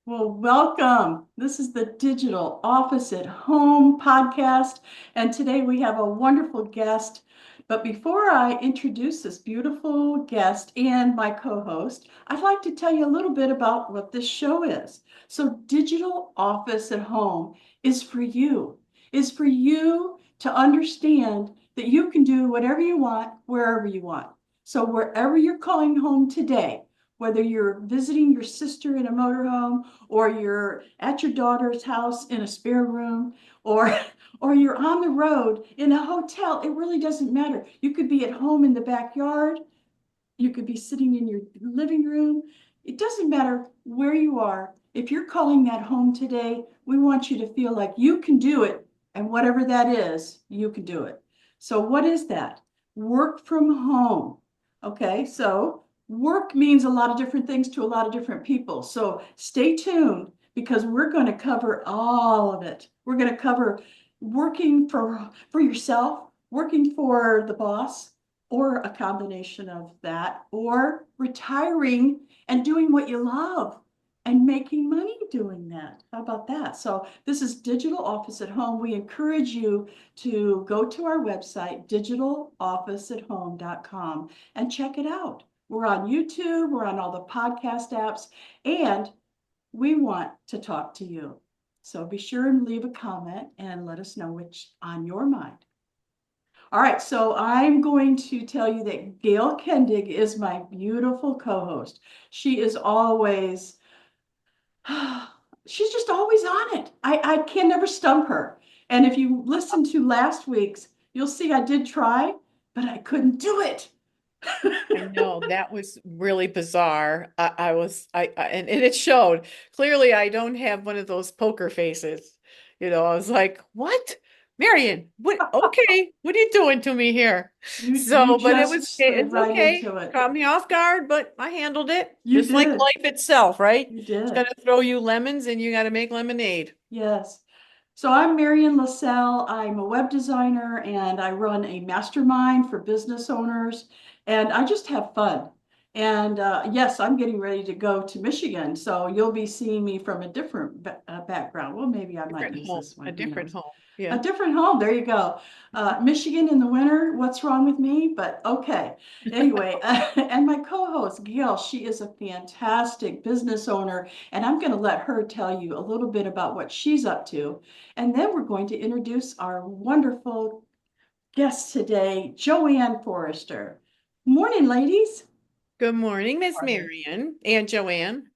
Well, welcome. This is the Digital Office at Home podcast, and today we have a wonderful guest. But before I introduce this beautiful guest and my co-host, I'd like to tell you a little bit about what this show is. So, Digital Office at Home is for you, is for you to understand that you can do whatever you want, wherever you want. So, wherever you're calling home today, whether you're visiting your sister in a motorhome, or you're at your daughter's house in a spare room, or or you're on the road in a hotel, it really doesn't matter. You could be at home in the backyard, you could be sitting in your living room. It doesn't matter where you are. If you're calling that home today, we want you to feel like you can do it, and whatever that is, you can do it. So what is that? Work from home. Okay, so work means a lot of different things to a lot of different people. So stay tuned because we're going to cover all of it. We're going to cover working for yourself, working for the boss, or a combination of that, or retiring and doing what you love and making money doing that. How about that? So this is Digital Office at Home. We encourage you to go to our website, digitalofficeathome.com, and check it out. We're on YouTube, we're on all the podcast apps, and we want to talk to you. So be sure and leave a comment and let us know what's on your mind. All right, so I'm going to tell you that Gail Kendig is my beautiful co-host. She is always, she's just always on it. I can never stump her. And if you listen to last week's, you'll see I did try, but I couldn't do it. I know that was really bizarre. And it showed. Clearly, I don't have one of those poker faces. I was like, "What, Marian? What? Okay, what are you doing to me here?" You So, but just slid it's right okay. into it. Caught me off guard, but I handled it You just like did. life itself, right? You It's did. gonna throw you lemons, and you got to make lemonade. Yes. So I'm Marian LaSalle. I'm a web designer and I run a mastermind for business owners, and I just have fun. And yes, I'm getting ready to go to Michigan. So you'll be seeing me from a different background. Well, maybe I might Different use home, this a one. Who different knows? home. A Yeah. different home. There you go. Michigan in the winter. What's wrong with me? But okay. Anyway, and my co-host, Gail, she is a fantastic business owner, and I'm going to let her tell you a little bit about what she's up to. And then we're going to introduce our wonderful guest today, Joanne Forrester. Morning, ladies. Good morning, Miss Morning. Marian and Joanne.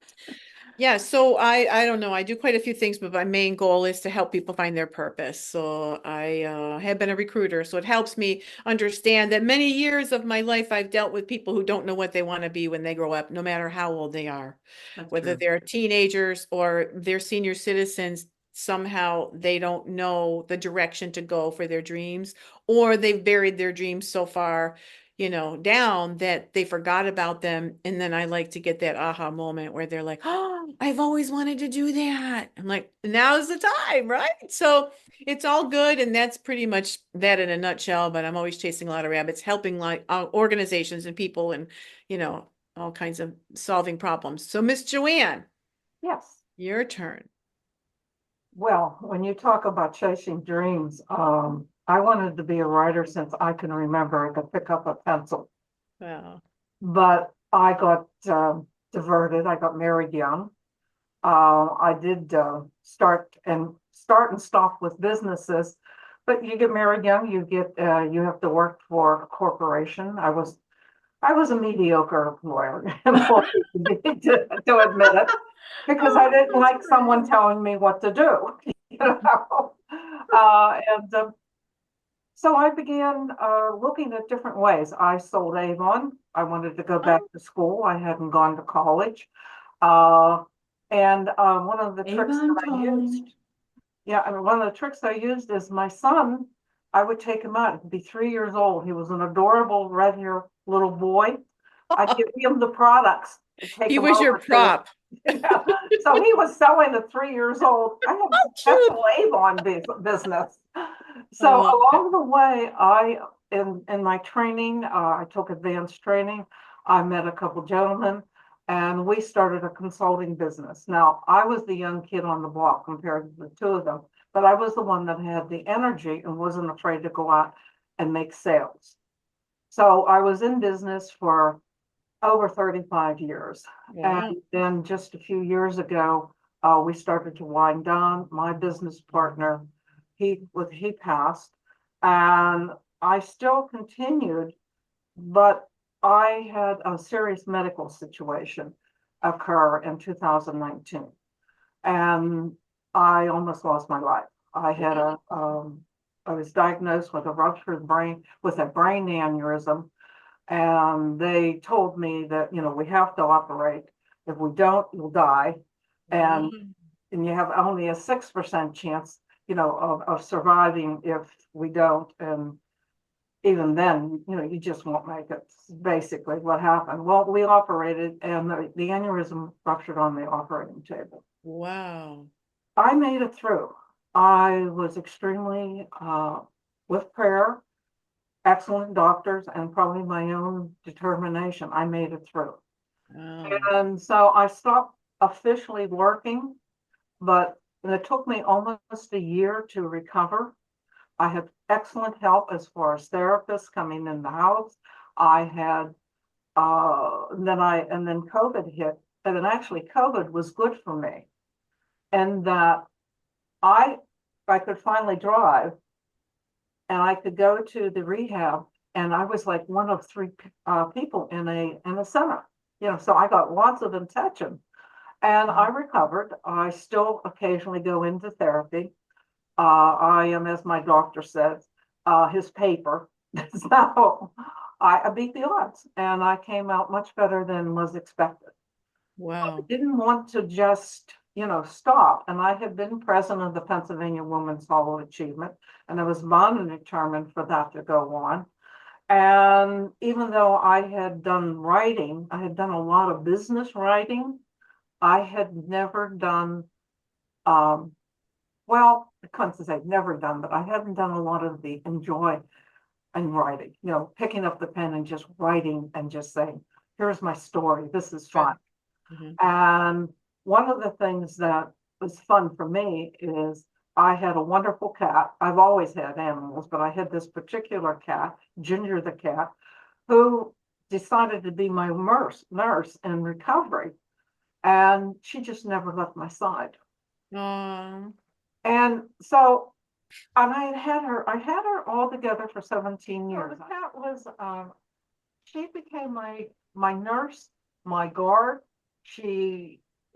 Yeah, so I don't know. I do quite a few things, but my main goal is to help people find their purpose. So I have been a recruiter, so it helps me understand that many years of my life I've dealt with people who don't know what they want to be when they grow up, no matter how old they are, That's whether true. they're teenagers or they're senior citizens. Somehow they don't know the direction to go for their dreams, or they've buried their dreams so far down that they forgot about them. And then I like to get that aha moment where they're like, "Oh, I've always wanted to do that." I'm like, "Now's the time, right?" So it's all good. And that's pretty much that in a nutshell. But I'm always chasing a lot of rabbits, helping like organizations and people and, you know, all kinds of solving problems. So, Miss Joanne, Yes. your turn. Well, when you talk about chasing dreams, I wanted to be a writer since I can remember. I could pick up a pencil, Well, but I got diverted. I got married young. I did start and stop with businesses, but you get married young. You have to work for a corporation. I was a mediocre employee to admit it, because I Oh, didn't that's like great. someone telling me what to do. And so I began looking at different ways. I sold Avon. I wanted to go back Oh, to school. I hadn't gone to college. Uh, and one of the tricks Avon that I Calling. used, yeah, I mean, one of the tricks I used is my son, I would take him out. He'd be 3 years old. He was an adorable red hair little boy. I'd give him the products to take he him was your over to. prop. Yeah. So he was selling at 3 years old. I had a Oh, cute. successful Avon business. I So love it. along the way, in my training, I took advanced training. I met a couple gentlemen. and we started a consulting business. Now, I was the young kid on the block compared to the two of them, but I was the one that had the energy and wasn't afraid to go out and make sales. So I was in business for over 35 years. Wow. And then just a few years ago, we started to wind down. My business partner, he passed, and I still continued, but I had a serious medical situation occur in 2019, and I almost lost my life. I was diagnosed with a ruptured brain, with a brain aneurysm, and they told me that, we have to operate. If we don't, you'll die. And you have only a 6% chance, of surviving if we don't. And even then, you just won't make it. Basically what happened. Well, we operated, and the aneurysm ruptured on the operating table. Wow. I made it through. I was extremely, with prayer, excellent doctors, and probably my own determination, I made it through. Wow. And so I stopped officially working, but it took me almost a year to recover. I had excellent help as far as therapists coming in the house. I had, and then COVID hit, and then actually COVID was good for me, and that I could finally drive, and I could go to the rehab, and I was like one of three people in a center, so I got lots of attention, and I recovered. I still occasionally go into therapy. I am, as my doctor says, his paper. So I beat the odds, and I came out much better than was expected. I Wow. didn't want to just, stop. And I had been president of the Pennsylvania Women's Hall of Achievement, and I was bound and determined for that to go on. And even though I had done writing, I had done a lot of business writing. I had never done, well, I couldn't say never done, but I hadn't done a lot of the enjoy and writing, picking up the pen and just writing and just saying, here's my story. This is fun. And one of the things that was fun for me is I had a wonderful cat. I've always had animals, but I had this particular cat, Ginger the cat, who decided to be my nurse in recovery. And she just never left my side. And so, and I had her all together for 17 years. So the cat was, she became my nurse, my guard.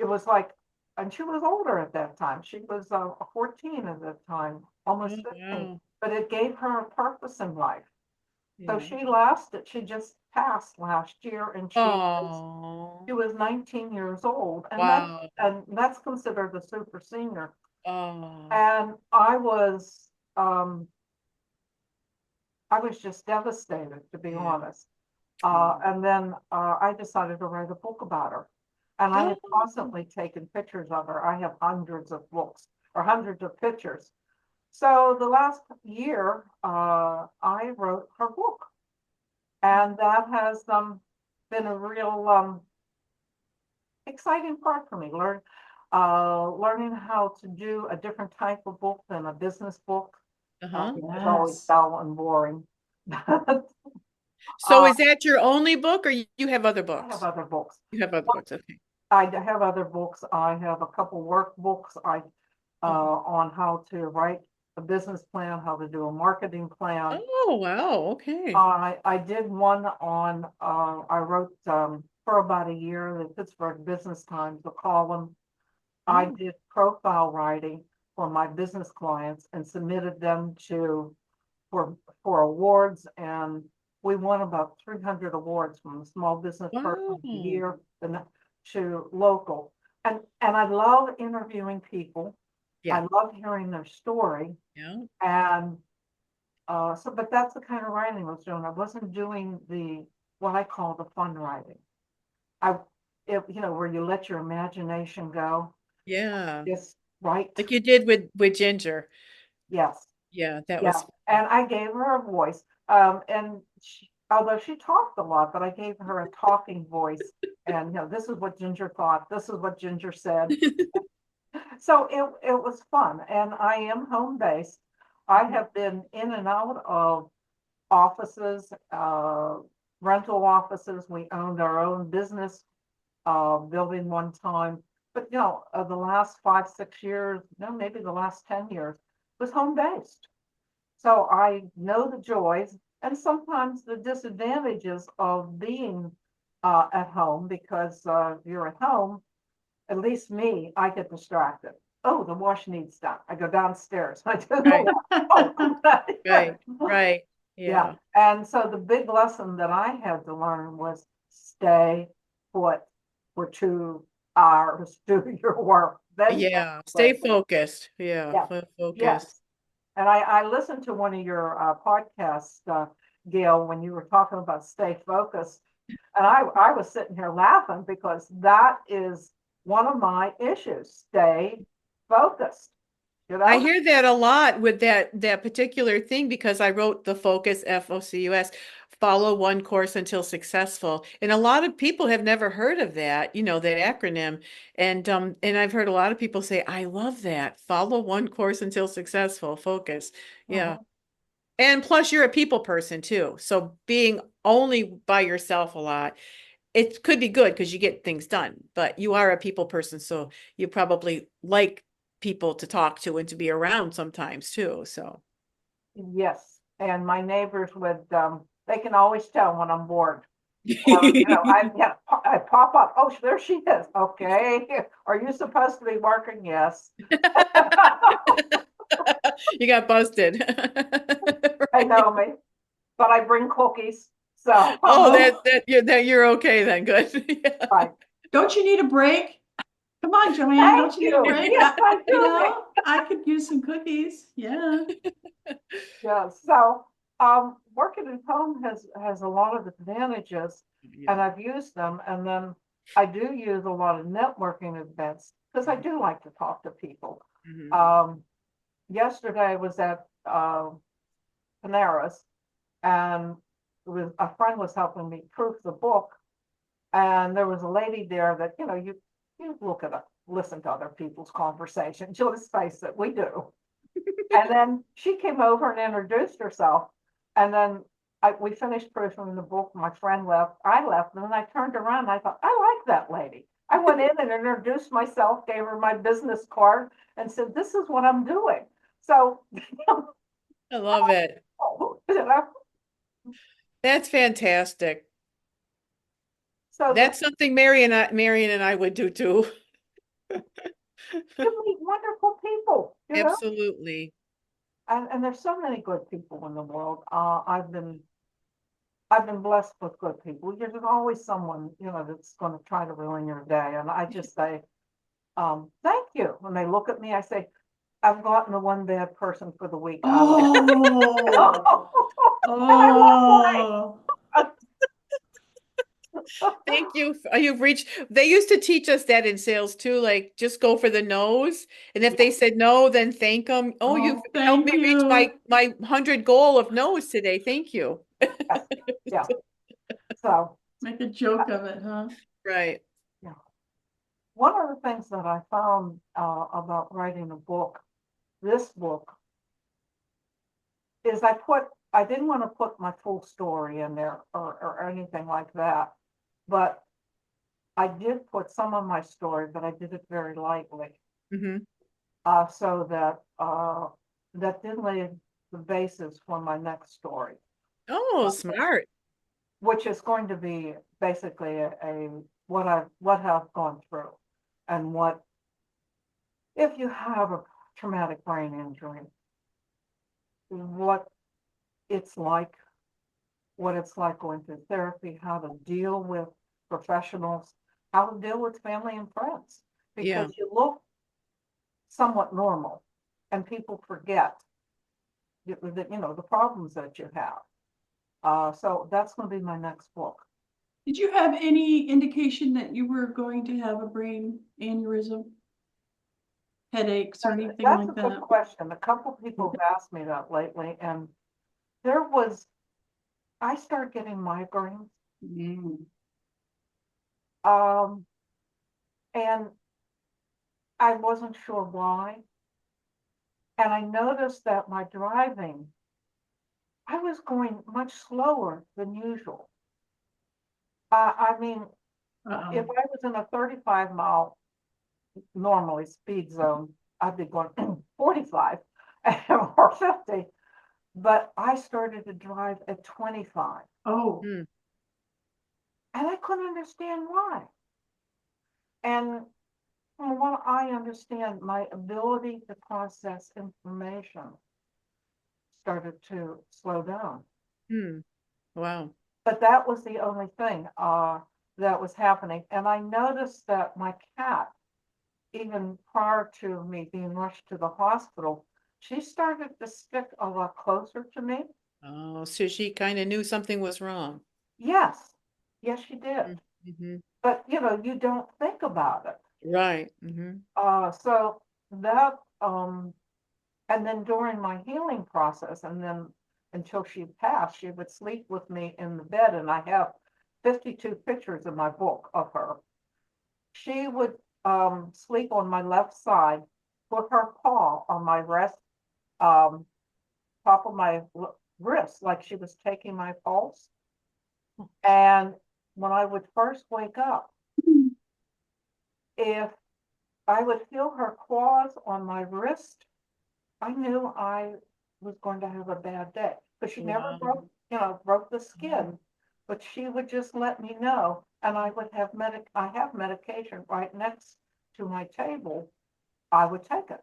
It was like, and she was older at that time. She was 14 at that time, almost 15. But it gave her a purpose in life. So she just passed last year, and she was 19 years old. And that's considered a super senior. And I was just devastated, to be honest. And then I decided to write a book about her. And I had constantly taken pictures of her. I have hundreds of books or hundreds of pictures. So the last year, I wrote her book. And that has been a real exciting part for me. Learning how to do a different type of book than a business book. It's always dull and boring. So is that your only book, or you have other books? I have other books. You have other books, okay. I have other books. I have a couple workbooks on how to write a business plan, how to do a marketing plan. Oh, wow, okay. I did one on, I wrote for about a year, the Pittsburgh Business Times, the column. I did profile writing for my business clients and submitted them for awards, and we won about 300 awards, from the Small Business Person of the Year to local. And I love interviewing people. I love hearing their story. And but that's the kind of writing I was doing. I wasn't doing what I call the fun writing. Where you let your imagination go. Just write. Like you did with Ginger. Yes. Yeah, that was. And I gave her a voice. And although she talked a lot, but I gave her a talking voice. And, this is what Ginger thought. This is what Ginger said. So it was fun. And I am home based. I have been in and out of offices, rental offices. We owned our own business building one time. But the last 5, 6 years, no, maybe the last 10 years was home based. So I know the joys and sometimes the disadvantages of being at home because you're at home, at least me, I get distracted. Oh, the wash needs done. I go downstairs. I do Right. the wash. Right. Right. Yeah. Yeah. And so the big lesson that I had to learn was stay put for 2 hours, do your work. Then Yeah. Stay focused. Yeah. yeah, Focused. yes. And I listened to one of your podcasts, Gail, when you were talking about stay focused. And I was sitting here laughing because that is one of my issues. Stay focused, I hear that a lot with that particular thing because I wrote the focus FOCUS, follow one course until successful. And a lot of people have never heard of that, that acronym. And I've heard a lot of people say, I love that. Follow one course until successful, focus. Yeah. Mhm. And plus you're a people person too. So being only by yourself a lot, it could be good because you get things done, but you are a people person, so you probably like people to talk to and to be around sometimes too. So Yes. And my neighbors would, they can always tell when I'm bored. Or, I pop up. Oh, there she is. Okay. Are you supposed to be working? Yes. you got busted. They Right. know me, but I bring cookies. So, Oh, that you're okay then. Good. Yeah. right. Don't you need a break? Come on, Joanne, Thank don't you need a you. break? Yes, I do. I could use some cookies. Yeah. Yeah. So, working at home has a lot of advantages, and Yeah. I've used them. And then I do use a lot of networking events because I do like to talk to people. Mhm. Um, Yesterday I was at Panera's, and a friend was helping me proof the book, and there was a lady there that you look at listen to other people's conversations. Let's face it, we do. And then she came over and introduced herself, and then we finished proofing the book. My friend left, I left, and then I turned around and I thought, I like that lady. I went in and introduced myself, gave her my business card, and said, "This is what I'm doing." So, I love it. you know, That's fantastic. so that That's something Marian and I would do too. you meet wonderful people. Absolutely. And there's so many good people in the world. I've been blessed with good people. There's always someone, that's going to try to ruin your day. And I just say, thank you. When they look at me, I say, I've gotten the one bad person for the week out of Oh, I oh. walk away. Thank you. You've reached, they used to teach us that in sales too, like just go for the no's. And if they said no, then thank them. Oh, you've Oh, helped thank me reach my you. my 100 goal of no's today. Thank you. Yes, yeah. So, Make a joke of it, huh? Right. yeah. One of the things that I found about writing a book, this book, is I didn't want to put my full story in there or anything like that, but I did put some of my story, but I did it very lightly, Hmm. so that did lay the basis for my next story, Oh, smart. which is going to be basically what I've gone through, and what if you have a traumatic brain injury, what it's like what it's like going through therapy, how to deal with professionals, how to deal with family and friends, Yeah. because you look somewhat normal and people forget the problems that you have. So that's going to be my next book. Did you have any indication that you were going to have a brain aneurysm? Headaches or anything That's like a good that? question. A couple people have asked me that lately, and there was I started getting migraines. Mm. Um, and I wasn't sure why. And I noticed that my driving, I was going much slower than usual. I mean, if Uh-oh. I was in a 35-mile normally speed zone, I'd be going 45 or 50. But I started to drive at 25, Oh, Hmm. and I couldn't understand why. And from what I understand, my ability to process information started to slow down. Hmm. Wow. But that was the only thing that was happening. And I noticed that my cat, even prior to me being rushed to the hospital, she started to stick a lot closer to me. Oh, so she kind of knew something was wrong. Yes, yes, she did. Mm-hmm. But you don't think about it. Right. Mm-hmm. So that and then during my healing process, and then until she passed, she would sleep with me in the bed, and I have 52 pictures in my book of her. She would sleep on my left side, put her paw on my um, top of my wrist, like she was taking my pulse. And when I would first wake up, if I would feel her claws on my wrist, I knew I was going to have a bad day. But she never Wow. broke the skin. But she would just let me know, and I would have I have medication right next to my table. I would take it.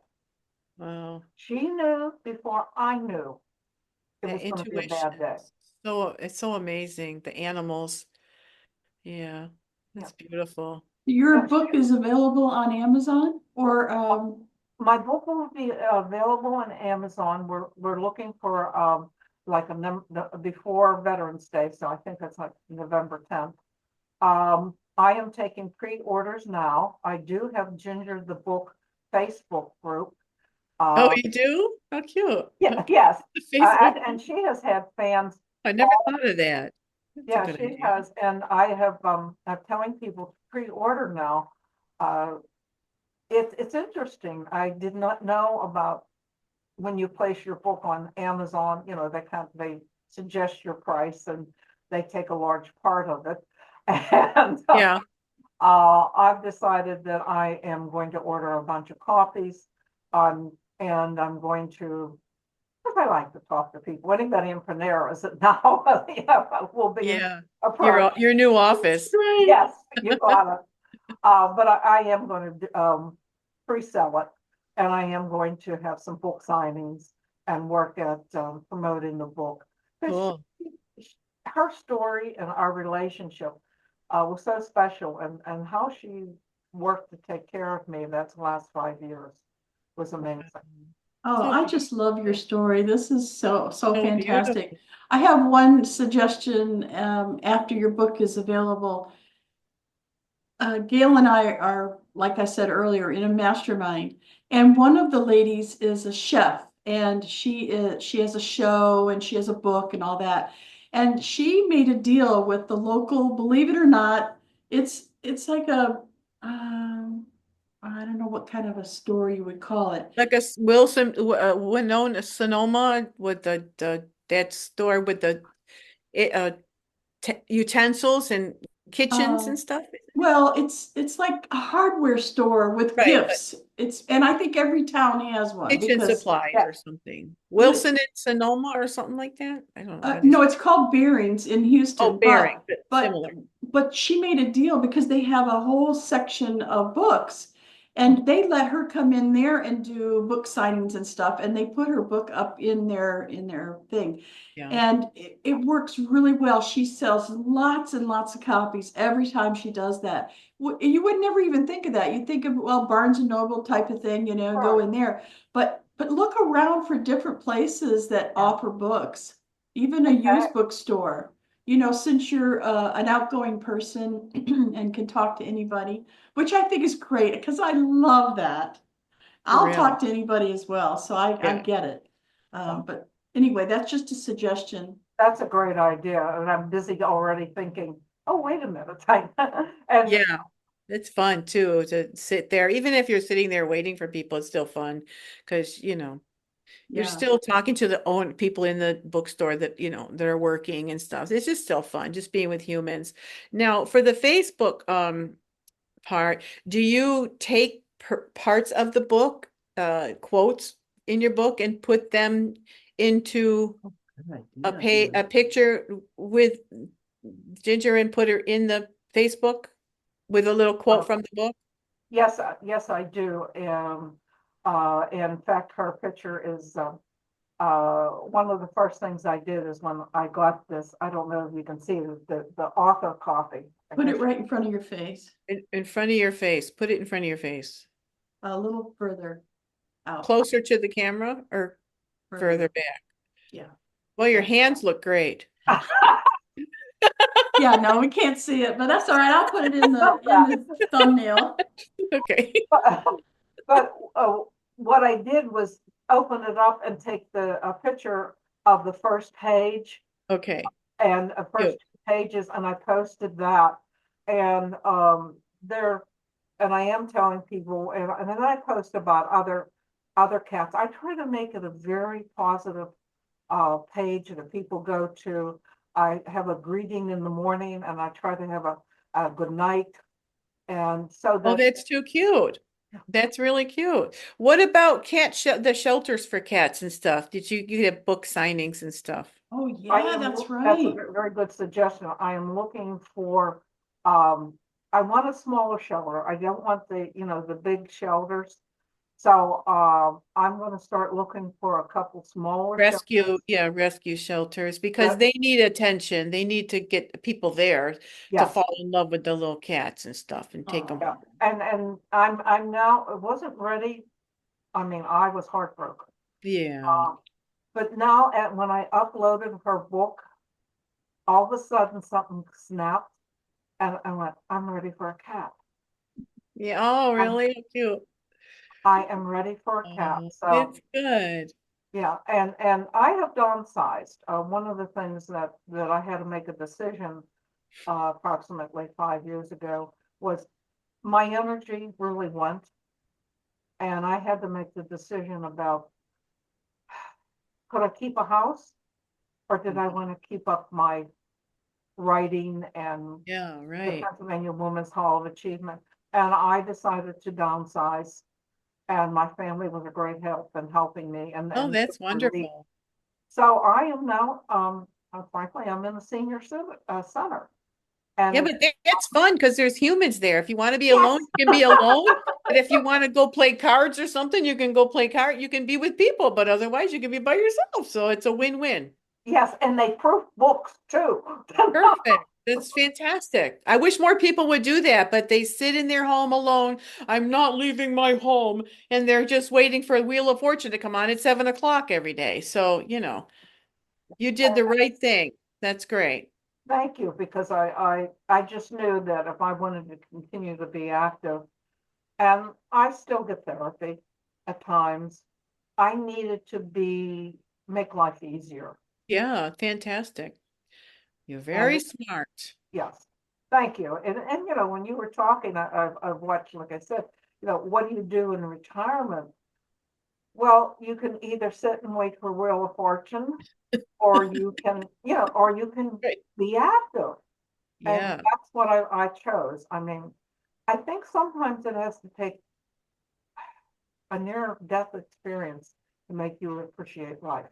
Wow. She knew before I knew it That was going to be a bad intuition. day. So it's so amazing. The animals. Yeah. Yeah, That's beautiful. your yeah. book is available on Amazon or My book will be available on Amazon. We're looking for like a number before Veterans Day, so I think that's like November 10th. I am taking pre-orders now. I do have Ginger the Book Facebook group. Oh, Uh, you do? How cute. yeah, Okay. yes, The Facebook. and she has had fans. I never All, thought of that. That's a yeah, good she idea. has, and I have. I'm telling people to pre-order now. Uh, it's interesting. I did not know about when you place your book on Amazon. They suggest your price and they take a large part of it. And Yeah. I've decided that I am going to order a bunch of copies, and I'm going to, because I like to talk to people. Anybody in Panera is it now? Will be Yeah. approached. Your new that's office. great. Yes, you got it. But I am going to pre-sell it, and I am going to have some book signings and work at promoting the book. Because Cool. her story and our relationship was so special, and how she worked to take care of me that's the last 5 years was amazing. Oh, So I just love your beautiful. story. This is so So fantastic. beautiful. I have one suggestion after your book is available. Gail and I are, like I said earlier, in a mastermind, and one of the ladies is a chef, and she has a show and she has a book and all that. And she made a deal with the local, believe it or not, it's like a I don't know what kind of a store you would call it. Like a Wilson, Winona, Sonoma with the that store with the it, utensils and kitchens Uh, and stuff. well, it's like a hardware store with Right, but gifts. And I think every town has one kitchen because supplies Yeah, or something. the Wilson and Sonoma or something like that. I don't know. What is no, it? it's called Bearings in Oh, Houston, Bearing, but but but similar. but she made a deal because they have a whole section of books, and they let her come in there and do book signings and stuff, and they put her book up in their thing, Yeah. and it works really well. She sells lots and lots of copies every time she does that. You would never even think of that. You'd think of, well, Barnes and Noble type of thing, go right. in there, but look around for different places that Yeah. offer books, even a Okay. used bookstore. Since you're an outgoing person and can talk to anybody, which I think is great because I love that. For I'll real. talk to anybody as well, so I Yeah. get it. Yeah. But anyway, that's just a suggestion. That's a great idea, and I'm busy already thinking, oh, wait a minute. And Yeah, it's fun too to sit there. Even if you're sitting there waiting for people, it's still fun because, you're Yeah. still talking to the own people in the bookstore that, that are working and stuff. It's just still fun, just being with humans. Now, for the Facebook part, do you take parts of the book, quotes in your book and put them into Good idea. a picture with Ginger and put her in the Facebook with a little quote uh, from the book? yes, yes, I do. In fact, her picture is one of the first things I did is when I got this. I don't know if you can see the author copy. I Put guess it right in front of your face, In front of your face. Put it in front of your face. a little further out, Closer to the camera or further further. back? Yeah. Well, your Yeah. hands look great. Yeah, no, we can't see it, but that's all right. I'll put it in love the thumbnail. Okay. that. But what I did was open it up and take a picture of the first page Okay. and first Cute. two pages, and I posted that. And there, and I am telling people, and then I post about other cats. I try to make it a very positive page that people go to. I have a greeting in the morning, and I try to have a good night, and so Oh, that that's too cute. That's really cute. What about the shelters for cats and stuff? Did you get book signings and stuff? Oh, I yeah, am, that's that's a right. very good suggestion. I am looking for, I want a smaller shelter. I don't want the big shelters. So, I'm gonna start looking for a couple smaller Rescue, shelters. yeah, rescue shelters because That, they need attention. They need to get people there to yes, fall in love with the little cats and stuff and take them Oh, yeah. home. And I'm now, it wasn't ready. I mean, I was heartbroken. Yeah. Um, but now when I uploaded her book, all of a sudden something snapped and I went, I'm ready for a cat. Yeah. Oh, I'm, really cute. I am ready for a cat. Oh, So it's good. yeah, and I have downsized. One of the things that I had to make a decision approximately 5 years ago was my energy really went, and I had to make the decision about could I keep a house or did I want to keep up my writing and Yeah, the right. Pennsylvania Women's Hall of Achievement. And I decided to downsize, and my family was a great help in helping me Oh, and that's relief. wonderful. So I am now, frankly, I'm in the senior center. Yeah, And but that's fun because there's humans there. If you want to be alone, yes, you can be alone. But if you want to go play cards or something, you can go play card. You can be with people, but otherwise you can be by yourself. So it's a win-win. yes, and they proof books too. Perfect. That's fantastic. I wish more people would do that, but they sit in their home alone. I'm not leaving my home, and they're just waiting for a Wheel of Fortune to come on at 7 o'clock every day. So, you did the right thing. That's great. Thank you, because I just knew that if I wanted to continue to be active, and I still get therapy at times, I needed to make life easier. Yeah, fantastic. You're And very smart. yes, thank you. And when you were talking of what, like I said, what do you do in retirement? Well, you can either sit and wait for Wheel of Fortune, or you can Right. be active. And Yeah. that's what I chose. I mean, I think sometimes it has to take a near death experience to make you appreciate life.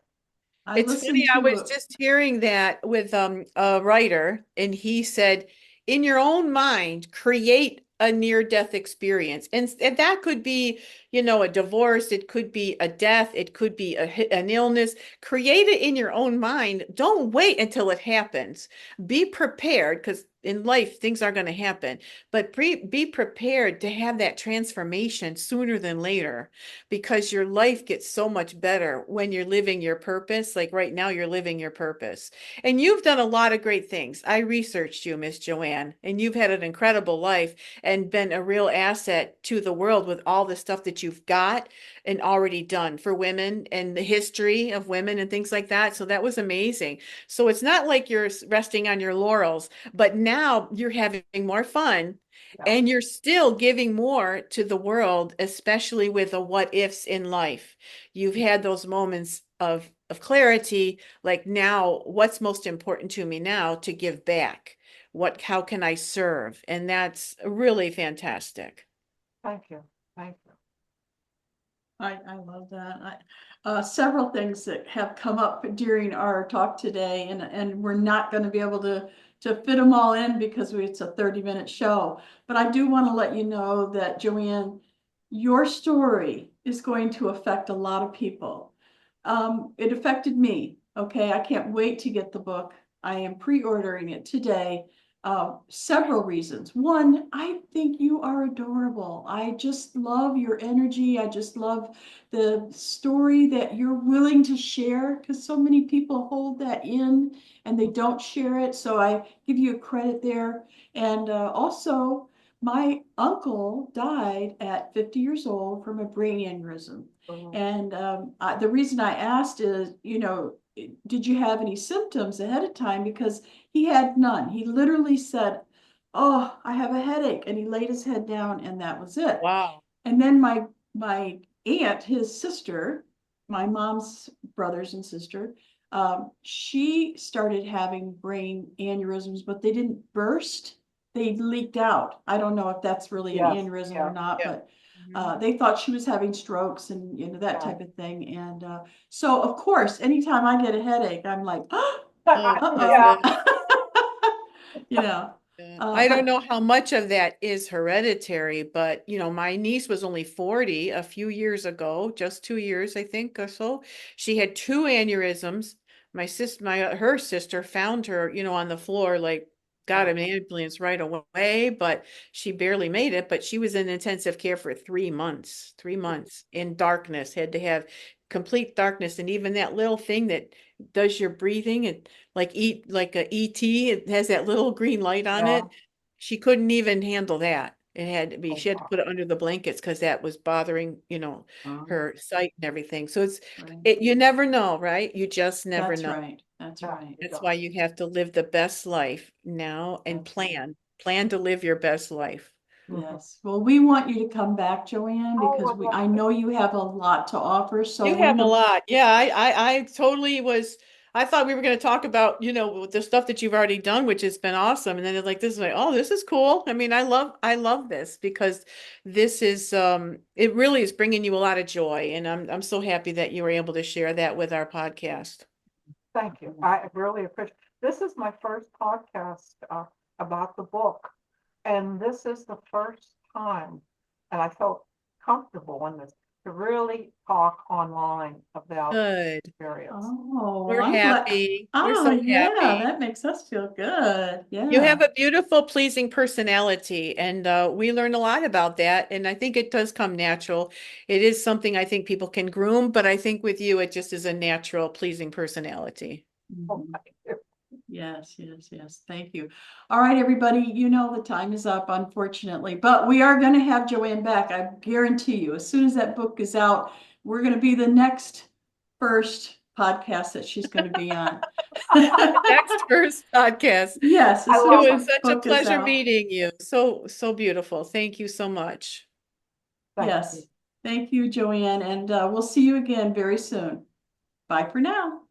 I It's funny, listened I to was just hearing that with a writer, and he said, in your own mind, create a near-death experience. And that could be, a divorce, it could be a death, it could be an illness. Create it in your own mind. Don't wait until it happens. Be prepared because in life, things are going to happen, but be prepared to have that transformation sooner than later, because your life gets so much better when you're living your purpose. Like right now, you're living your purpose. And you've done a lot of great things. I researched you, Miss Joanne, and you've had an incredible life and been a real asset to the world with all the stuff that you've got and already done for women and the history of women and things like that. So that was amazing. So it's not like you're resting on your laurels, but now you're having more fun Yeah. and you're still giving more to the world, especially with the what ifs in life. You've had those moments of clarity, like now, what's most important to me now to give back? How can I serve? And that's really fantastic. Thank you. Thank you. I love that. Several things that have come up during our talk today, and we're not going to be able to fit them all in because it's a 30-minute show. But I do want to let you know that, Joanne, your story is going to affect a lot of people. It affected me. Okay, I can't wait to get the book. I am pre-ordering it today. Several reasons. One, I think you are adorable. I just love your energy. I just love the story that you're willing to share, because so many people hold that in and they don't share it. So I give you a credit there. And also, my uncle died at 50 years old from a brain aneurysm. And the reason I asked is, did you have any symptoms ahead of time? Because he had none. He literally said, "Oh, I have a headache," and he laid his head down, and that was it. Wow. And then my aunt, his sister, my mom's brothers and sister, she started having brain aneurysms, but they didn't burst. They leaked out. I don't know if that's really an Yes, aneurysm yeah. or not, Yeah. but Mhm. they thought she was having strokes and that Yeah. type of thing. And so, of course, anytime I get a headache, I'm like, Oh, Yeah. you know. I don't But know how much of that is hereditary, but my niece was only 40 a few years ago, just 2 years, I think, or so. She had two aneurysms. Her sister found her, on the floor, like got an ambulance right away, but she barely made it. But she was in intensive care for 3 months, 3 months in darkness, had to have complete darkness. And even that little thing that does your breathing, and like a ET, it has that little green light on Yeah. it. She couldn't even handle that. It had to be, Oh, she had to wow. put it under the blankets because that was bothering, her sight and everything. So right. you never know, right? You just never That's know. right. That's Yeah, right. you That's don't. why you have to live the best life now and That's right. plan to live your best life. Mhm. Yes. Well, we want you to come back, Joanne, Oh, because I'd love I to. know you have a lot to offer. So You when have a the lot. Yeah, I totally was. I thought we were going to talk about, the stuff that you've already done, which has been awesome. And then it's like, this is like, oh, this is cool. I mean, I love this because this is, it really is bringing you a lot of joy. And I'm so happy that you were able to share that with our podcast. Thank you. I really appreciate. This is my first podcast about the book, and this is the first time, and I felt comfortable in this to really talk online about Good. experience. oh, We're I'm glad. happy. We're Oh, so yeah, happy. that makes us feel good. You Yeah. have a beautiful, pleasing personality, and we learn a lot about that. And I think it does come natural. It is something I think people can groom, but I think with you, it just is a natural, pleasing personality. Oh, Mhm. thank you. Yes, yes, yes. Thank you. All right, everybody, the time is up, unfortunately, but we are going to have Joanne back. I guarantee you, as soon as that book is out, we're going to be the next first podcast that she's going to be on. Next first podcast. Yes, I as soon It as love was them. the such a book is pleasure out. meeting you. So, so beautiful. Thank you so much. Thank Yes. you. Thank you, Joanne, and we'll see you again very soon. Bye for now.